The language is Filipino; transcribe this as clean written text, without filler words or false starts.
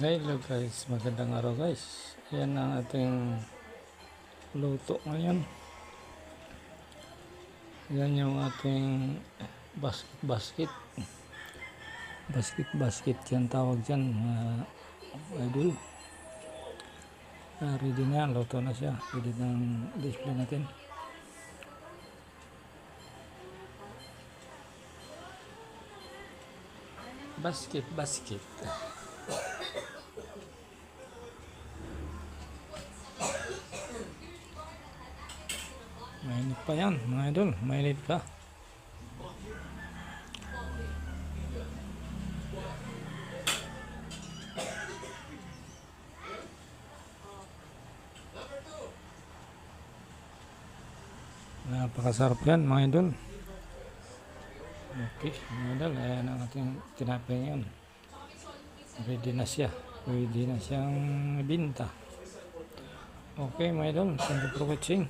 Hello guys, magandang araw guys. Yan ang ating luto ngayon. Yan yung ating basket. Basket yan tawag dyan mga idol. Ready na, luto na siya. Ready ng display natin. Basket. Mainit pa yan mga idol, mainit pa. Napakasarap yan mga idol. Okay mga idol, ayan ang ating tinapay ngayon. Ready na siya, ready na siyang binta. Okay mga idol, thank you for watching.